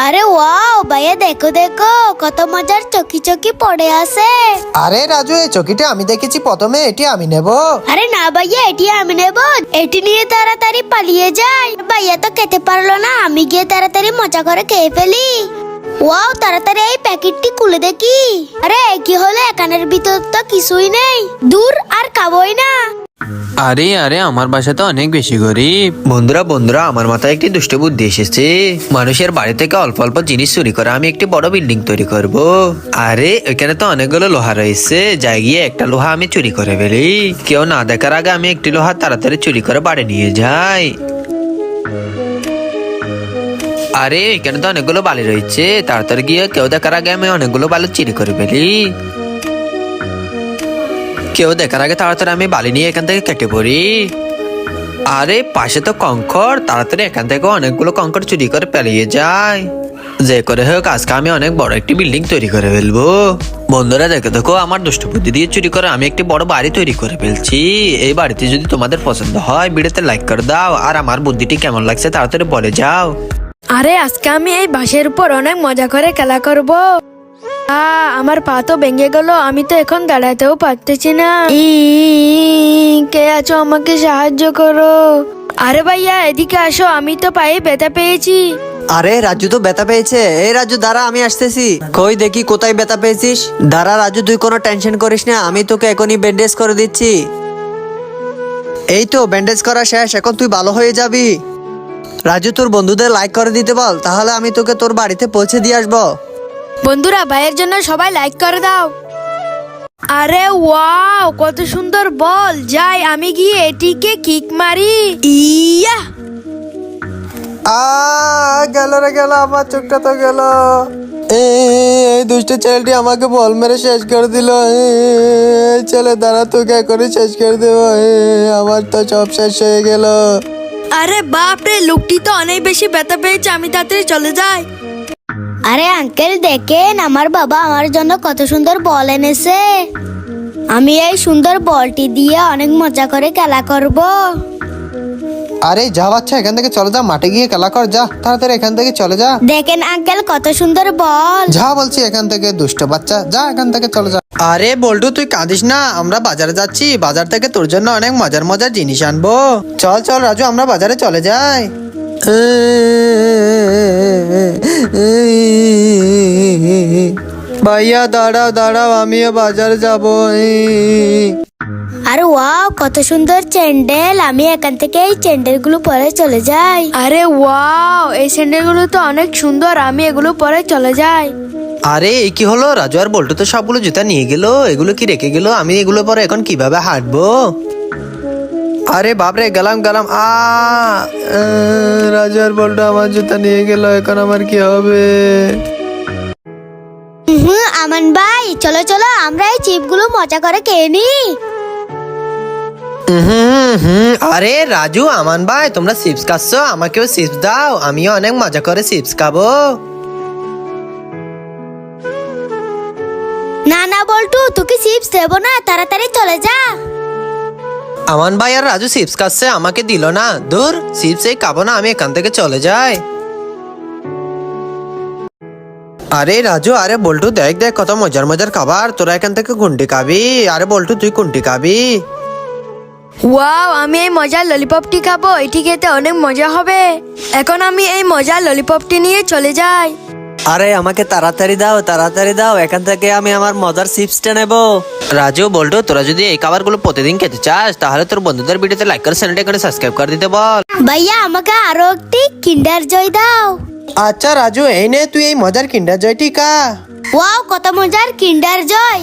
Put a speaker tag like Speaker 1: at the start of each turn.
Speaker 1: আরে ওয়াও ভাইয়া, দেখো দেখো কত মজার চকি চকি পড়ে আছে।
Speaker 2: আরে রাজু, এই চকিটা আমি দেখেছি প্রথমে, এটি আমি নেব।
Speaker 1: আরে না ভাইয়া, এটি আমি নেব। এটি নিয়ে তাড়াতাড়ি পালিয়ে যাই। ভাইয়া তো খেতে পারলো না, আমি গিয়ে তাড়াতাড়ি মজা করে খেয়ে ফেলি। ওয়াও, তাড়াতাড়ি এই প্যাকেটটি খুলে দেখি। আরে কি হলো, এখানের ভিতর তো কিছুই নেই। দূর, আর খাবোই না।
Speaker 3: আরে আরে আমার বাসা তো অনেক বেশি গরিব। বন্ধুরা আমার মাথায় একটি দুষ্ট বুদ্ধি এসেছে। মানুষের বাড়ি থেকে অল্প অল্প জিনিস চুরি করে আমি একটি বড় বিল্ডিং তৈরি করব। আরে এখানে তো অনেকগুলো লোহা রয়েছে, যাই গিয়ে একটা লোহা আমি চুরি করে ফেলি। কেউ না দেখার আগে আমি একটি লোহা তাড়াতাড়ি চুরি করে বাড়ি নিয়ে যাই। আরে এখানে তো অনেকগুলো বালি রয়েছে, তাড়াতাড়ি গিয়ে কেউ দেখার আগে আমি অনেকগুলো বালি চুরি করে ফেলি। কেউ দেখার আগে তাড়াতাড়ি আমি বালি নিয়ে এখান থেকে কেটে পড়ি। আরে পাশে তো কংকর, তাড়াতাড়ি এখান থেকে অনেকগুলো কংকর চুরি করে পালিয়ে যায়। যে করে হোক আজকে আমি অনেক বড় একটি বিল্ডিং তৈরি করে ফেলবো। বন্ধুরা দেখো দেখো, আমার দুষ্ট বুদ্ধি দিয়ে চুরি করে আমি একটি বড় বাড়ি তৈরি করে ফেলছি। এই বাড়িতে যদি তোমাদের পছন্দ হয় ভিডিওতে লাইক করে দাও, আর আমার বুদ্ধিটি কেমন লাগছে তাড়াতাড়ি বলে যাও।
Speaker 4: আরে আজকে আমি এই বাঁশের উপর অনেক মজা করে খেলা করব। আমার পা তো ভেঙে গেল, আমি তো এখন দাঁড়াতেও পারতেছি না। কে আছো, আমাকে সাহায্য করো। আরে ভাইয়া এদিকে আসো, আমি তো পায়ে ব্যথা পেয়েছি।
Speaker 5: আরে রাজু তো ব্যথা পেয়েছে। এই রাজু দাঁড়া, আমি আসতেছি। কই দেখি কোথায় ব্যথা পেয়েছিস। দাঁড়া রাজু, তুই কোনো টেনশন করিস না, আমি তোকে এখনই ব্যান্ডেজ করে দিচ্ছি। এই তো ব্যান্ডেজ করা শেষ, এখন তুই ভালো হয়ে যাবি। রাজু তোর বন্ধুদের লাইক করে দিতে বল, তাহলে আমি তোকে তোর বাড়িতে পৌঁছে দিয়ে আসবো।
Speaker 4: বন্ধুরা ভাইয়ের জন্য সবাই লাইক করে দাও। আরে ওয়াও, কত সুন্দর বল। যাই আমি গিয়ে এটিকে কিক মারি। ইয়া,
Speaker 2: গেল রে গেল, আমার চোখটা তো গেল। এই দুষ্ট ছেলেটি আমাকে বল মেরে শেষ করে দিল। ছেলে দাঁড়া, তোকে করে শেষ করে দেব। আমার তো সব শেষ হয়ে গেল।
Speaker 4: আরে বাপ রে, লোকটি তো অনেক বেশি ব্যথা পেয়েছে, আমি তাড়াতাড়ি চলে যাই।
Speaker 1: আরে আঙ্কেল দেখেন, আমার বাবা আমার জন্য কত সুন্দর বল এনেছে। আমি এই সুন্দর বলটি দিয়ে অনেক মজা করে খেলা করব।
Speaker 2: আরে যা বাচ্চা, এখান থেকে চলে যা, মাঠে গিয়ে খেলা কর। যা তাড়াতাড়ি এখান থেকে চলে যা।
Speaker 1: দেখেন আঙ্কেল কত সুন্দর বল।
Speaker 2: যা বলছি এখান থেকে, দুষ্ট বাচ্চা, যা এখান থেকে চলে যা। আরে বল্টু, তুই কাঁদিস না, আমরা বাজারে যাচ্ছি। বাজার থেকে তোর জন্য অনেক মজার মজার জিনিস আনবো। চল চল রাজু, আমরা বাজারে চলে যাই। ভাইয়া দাঁড়াও দাঁড়াও, আমিও বাজারে যাবো।
Speaker 1: আর ওয়াও, কত সুন্দর স্যান্ডেল। আমি এখান থেকে এই স্যান্ডেল গুলো পরে চলে যাই।
Speaker 4: আরে ওয়াও, এই স্যান্ডেলগুলো তো অনেক সুন্দর, আমি এগুলো পরে চলে যাই।
Speaker 2: আরে এই কি হলো, রাজু আর বল্টু তো সবগুলো জুতা নিয়ে গেল, এগুলো কি রেখে গেল? আমি এগুলো পরে এখন কিভাবে হাঁটবো? আরে বাপরে, গেলাম গেলাম। রাজু আর বল্টু আমার জুতা নিয়ে গেল, এখন আমার কি হবে?
Speaker 1: আমান ভাই, চলো চলো আমরা এই চিপ গুলো মজা করে খেয়ে নি।
Speaker 2: আরে রাজু, আমান ভাই, তোমরা চিপস খাচ্ছো, আমাকেও চিপস দাও, আমিও অনেক মজা করে চিপস খাবো।
Speaker 1: না না বল্টু, তোকে চিপস দেবো না, তাড়াতাড়ি চলে যা।
Speaker 2: আমান ভাই আর রাজু চিপস খাচ্ছে, আমাকে দিল না। দূর, চিপস এই খাবো না, আমি এখান থেকে চলে যাই। আরে রাজু, আরে বল্টু, দেখ দেখ কত মজার মজার খাবার, তোরা এখান থেকে কোনটি খাবি? আরে বল্টু, তুই কোনটি খাবি?
Speaker 4: ওয়াও, আমি এই মজার ললিপপটি খাবো, এটি খেতে অনেক মজা হবে। এখন আমি এই মজার ললিপপটি নিয়ে চলে যাই।
Speaker 5: আরে আমাকে তাড়াতাড়ি দাও, তাড়াতাড়ি দাও, এখান থেকে আমি আমার মজার চিপসটা নেবো।
Speaker 2: রাজু বল্টু, তোরা যদি এই খাবারগুলো প্রতিদিন খেতে চাস, তাহলে তোর বন্ধুদের ভিডিওতে লাইক করে চ্যানেলটা করে সাবস্ক্রাইব করে দিতে বল।
Speaker 1: ভাইয়া আমাকে আরো একটি কিন্ডার জয় দাও।
Speaker 2: আচ্ছা রাজু, এই নে তুই এই মজার কিন্ডার জয়টি খা।
Speaker 1: ওয়াও, কত মজার কিন্ডার জয়।